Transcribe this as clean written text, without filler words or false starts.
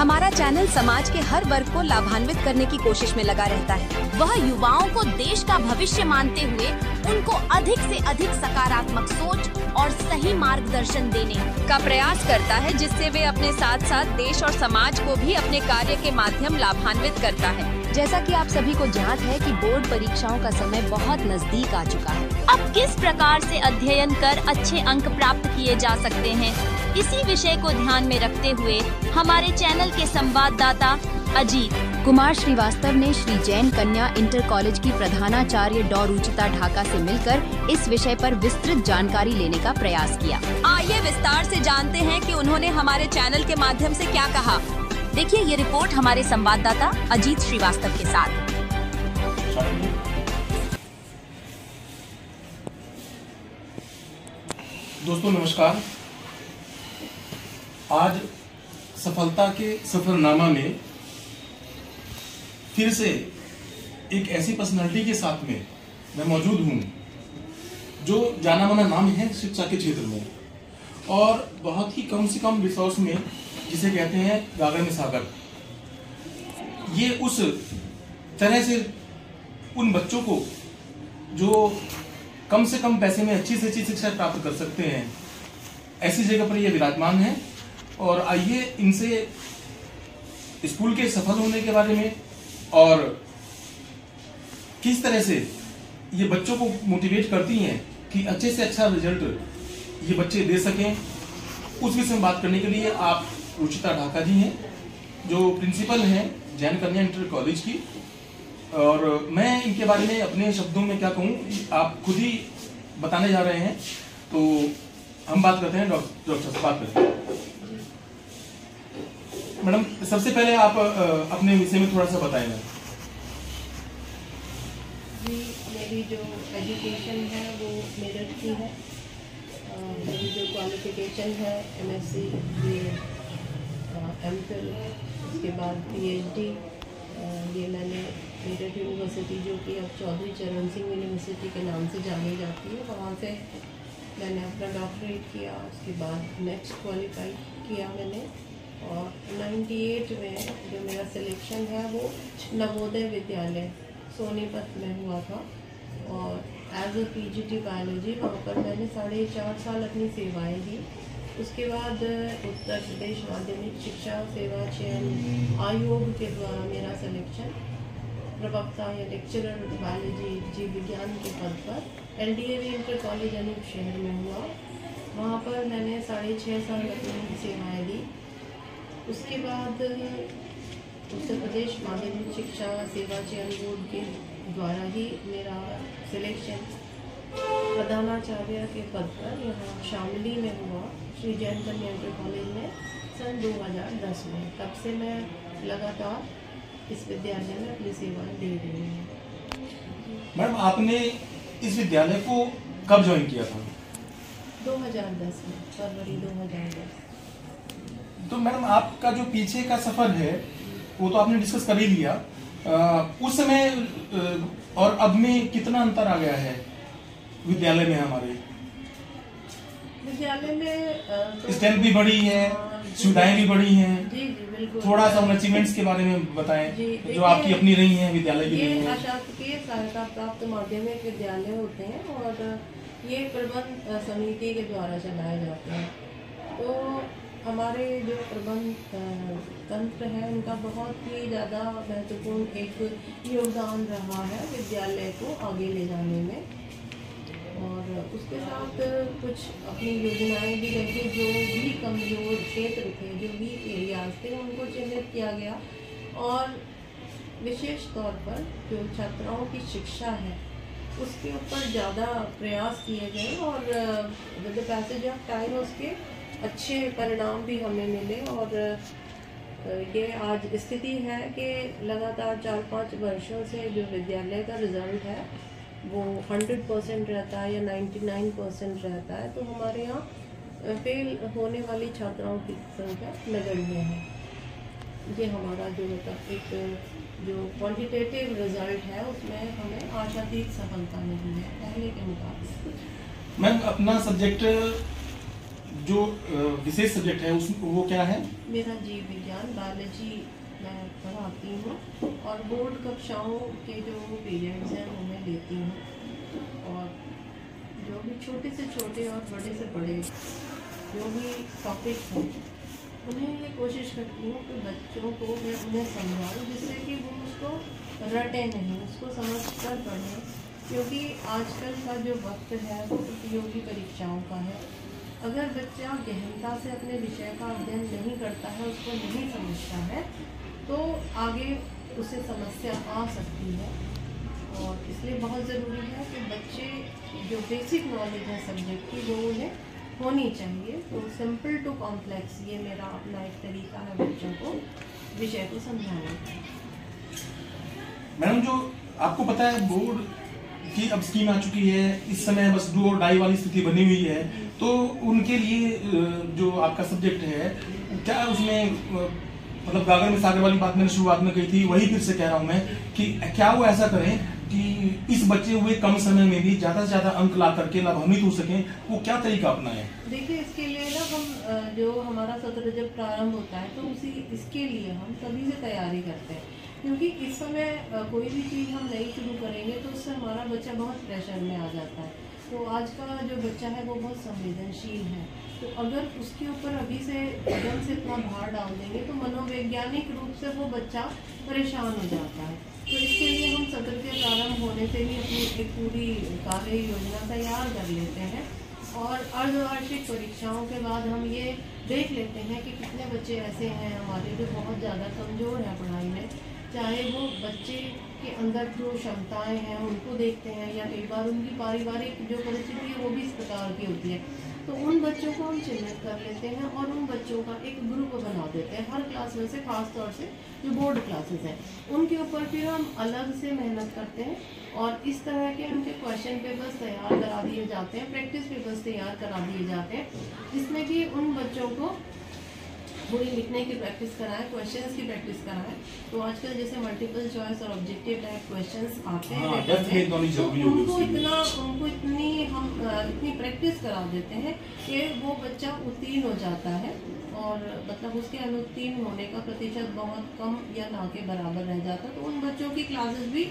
हमारा चैनल समाज के हर वर्ग को लाभान्वित करने की कोशिश में लगा रहता है। वह युवाओं को देश का भविष्य मानते हुए उनको अधिक से अधिक सकारात्मक सोच और सही मार्गदर्शन देने का प्रयास करता है, जिससे वे अपने साथ साथ देश और समाज को भी अपने कार्य के माध्यम लाभान्वित करता है। जैसा कि आप सभी को ज्ञात है कि बोर्ड परीक्षाओं का समय बहुत नजदीक आ चुका है। अब किस प्रकार से अध्ययन कर अच्छे अंक प्राप्त किए जा सकते हैं, इसी विषय को ध्यान में रखते हुए हमारे चैनल के संवाददाता अजीत कुमार श्रीवास्तव ने श्री जैन कन्या इंटर कॉलेज की प्रधानाचार्य डॉ रुचिता ढाका से मिलकर इस विषय पर विस्तृत जानकारी लेने का प्रयास किया। आइए विस्तार से जानते हैं कि उन्होंने हमारे चैनल के माध्यम से क्या कहा। देखिए ये रिपोर्ट हमारे संवाददाता अजीत श्रीवास्तव के साथ। दोस्तों नमस्कार। आज सफलता के सफरनामा में फिर से एक ऐसी पर्सनालिटी के साथ में मैं मौजूद हूं जो जाना माना नाम है शिक्षा के क्षेत्र में और बहुत ही कम से कम रिसोर्स में, जिसे कहते हैं गागर में सागर। ये उस तरह से उन बच्चों को जो कम से कम पैसे में अच्छी से अच्छी शिक्षा प्राप्त कर सकते हैं, ऐसी जगह पर ये विराजमान है। और आइए इनसे स्कूल के सफल होने के बारे में और किस तरह से ये बच्चों को मोटिवेट करती हैं कि अच्छे से अच्छा रिजल्ट ये बच्चे दे सकें, उस विषय में बात करने के लिए आप रुचिता ढाका जी हैं, जो प्रिंसिपल हैं जैन कन्या इंटर कॉलेज की। और मैं इनके बारे में अपने शब्दों में क्या कहूँ, आप खुद ही बताने जा रहे हैं, तो हम बात करते हैं। डॉक्टर से बात करते हैं। मैडम सबसे पहले आप अपने विषय में थोड़ा सा बताएं। जी, मेरी जो एजुकेशन है वो मेरठ की है। मेरी जो क्वालिफिकेशन है MSc, MPhil, उसके बाद PhD, ये मैंने मेरठ यूनिवर्सिटी, जो कि अब चौधरी चरण सिंह यूनिवर्सिटी के नाम से जानी जाती है, वहाँ से मैंने अपना डॉक्टरेट किया। उसके बाद नेक्स्ट क्वालिफाई किया मैंने, और 98 में जो मेरा सिलेक्शन है वो नवोदय विद्यालय सोनीपत में हुआ था, और एज अ PGT बायोलॉजी वहाँ पर मैंने 4.5 साल अपनी सेवाएं दी। उसके बाद उत्तर प्रदेश माध्यमिक शिक्षा सेवा चयन आयोग के द्वारा मेरा सिलेक्शन प्रवक्ता या लेक्चरर बायोलॉजी जीव विज्ञान के पद पर LDAV इंटर कॉलेज अनूप शहर में हुआ। वहाँ पर मैंने 6.5 साल अपनी सेवाएँ दी। उसके बाद उत्तर प्रदेश माध्यमिक शिक्षा सेवा चयन बोर्ड के द्वारा ही मेरा सिलेक्शन प्रधानाचार्य के पद पर यहाँ शामली में हुआ, श्री जैन कन्या इंटर कॉलेज में सन 2010 में। तब से मैं लगातार इस विद्यालय में अपनी सेवाएं दे रही हूँ। मैडम आपने इस विद्यालय को कब ज्वाइन किया था? 2010 में, फरवरी 2010। तो मैडम आपका जो पीछे का सफर है वो तो आपने डिस्कस कर ही लिया। उस समय और अब में कितना अंतर आ गया है विद्यालय में? हमारे विद्यालय में स्ट्रेंथ भी बढ़ी है, सुविधाएं भी बढ़ी हैं। जी बिल्कुल। थोड़ा सा उन अचीवमेंट्स के बारे में बताएं जो आपकी अपनी रही हैं विद्यालय की। ये अशासकीय सहायता प्राप्त माध्यमिक विद्यालय होते हैं और ये प्रबंध समिति के द्वारा चलाए जाते हैं। तो हमारे जो प्रबंध तंत्र है उनका बहुत ही ज़्यादा महत्वपूर्ण एक योगदान रहा है विद्यालय को आगे ले जाने में, और उसके साथ कुछ अपनी योजनाएं भी रखी। जो भी कमज़ोर क्षेत्र थे, जो वीक एरियाज थे, उनको चिन्हित किया गया और विशेष तौर पर जो छात्राओं की शिक्षा है उसके ऊपर ज़्यादा प्रयास किए गए, और with the passage of time उसके अच्छे परिणाम भी हमें मिले। और ये आज स्थिति है कि लगातार 4-5 वर्षों से जो विद्यालय का रिज़ल्ट है वो 100% रहता है या 99% रहता है। तो हमारे यहाँ फेल होने वाली छात्राओं की संख्या नगण्य है। ये हमारा जो एक जो क्वांटिटेटिव रिज़ल्ट है उसमें हमें आशातीत सफलता मिली है पहले के मुकाबले। मैम अपना सब्जेक्ट जो विशेष सब्जेक्ट है वो क्या है? मेरा जीव विज्ञान बायोलॉजी मैं पढ़ाती हूँ और बोर्ड कक्षाओं के जो पीरियड्स हैं वो मैं लेती हूँ। और जो भी छोटे से छोटे और बड़े से बड़े जो भी टॉपिक्स हैं उन्हें ये कोशिश करती हूँ कि बच्चों को मैं उन्हें समझाऊँ जिससे कि वो उसको रटे नहीं, उसको समझ कर पढ़ें। क्योंकि आजकल का जो वक्त है वो प्रतियोगी परीक्षाओं का है। अगर बच्चा गहनता से अपने विषय का अध्ययन नहीं करता है, उसको नहीं समझता है, तो आगे उसे समस्या आ सकती है। और इसलिए बहुत ज़रूरी है कि बच्चे जो बेसिक नॉलेज है सब्जेक्ट की वो उन्हें होनी चाहिए। तो सिंपल टू कॉम्प्लेक्स ये मेरा अपना एक तरीका है बच्चों को विषय को समझाने का। मैडम, जो आपको पता है बोर्ड की अब स्कीम आ चुकी है, इस समय बस डू और डाई वाली स्थिति बनी हुई है, तो उनके लिए जो आपका सब्जेक्ट है क्या उसमें मतलब गागर में सागर वाली बात मैंने शुरुआत में कही थी, वही फिर से कह रहा हूँ मैं कि क्या वो ऐसा करें कि इस बचे हुए कम समय में भी ज्यादा से ज्यादा अंक ला करके लाभान्वित हो सकें, वो क्या तरीका अपनाएं? देखिए, इसके लिए ना हम जो हमारा सत्र जब प्रारंभ होता है तो इसके लिए हम सभी से तैयारी करते हैं। क्योंकि इस समय कोई भी चीज़ हम नई शुरू करेंगे तो उससे हमारा बच्चा बहुत प्रेशर में आ जाता है। तो आज का जो बच्चा है वो बहुत संवेदनशील है, तो अगर उसके ऊपर अभी से एकदम से इतना भार डाल देंगे तो मनोवैज्ञानिक रूप से वो बच्चा परेशान हो जाता है। तो इसके लिए हम सत्र के प्रारंभ होने से ही अपनी एक पूरी कार्य योजना तैयार कर लेते हैं और अर्धवार्षिक परीक्षाओं के बाद हम ये देख लेते हैं कि कितने बच्चे ऐसे हैं हमारे जो बहुत ज़्यादा कमज़ोर हैं पढ़ाई में। चाहे वो बच्चे के अंदर जो क्षमताएं हैं उनको देखते हैं या कई बार उनकी पारिवारिक जो परिस्थिति है वो भी इस प्रकार की होती है, तो उन बच्चों को हम चिन्हित कर लेते हैं और उन बच्चों का एक ग्रुप बना देते हैं हर क्लास में से, खास तौर से जो बोर्ड क्लासेस हैं उनके ऊपर फिर हम अलग से मेहनत करते हैं और इस तरह के उनके क्वेश्चन पेपर्स तैयार करा दिए जाते हैं, प्रैक्टिस पेपर्स तैयार करा दिए जाते हैं, जिसमें कि उन बच्चों को पूरी लिखने की प्रैक्टिस कराएं, क्वेश्चंस की प्रैक्टिस कराएं। तो आजकल जैसे मल्टीपल चॉइस और ऑब्जेक्टिव टाइप क्वेश्चंस आते हैं, उनको इतनी प्रैक्टिस करा देते हैं कि वो बच्चा उत्तीर्ण हो जाता है और मतलब उसके अनुत्तीर्ण होने का प्रतिशत बहुत कम या ना के बराबर रह जाता है। तो उन बच्चों की क्लासेस भी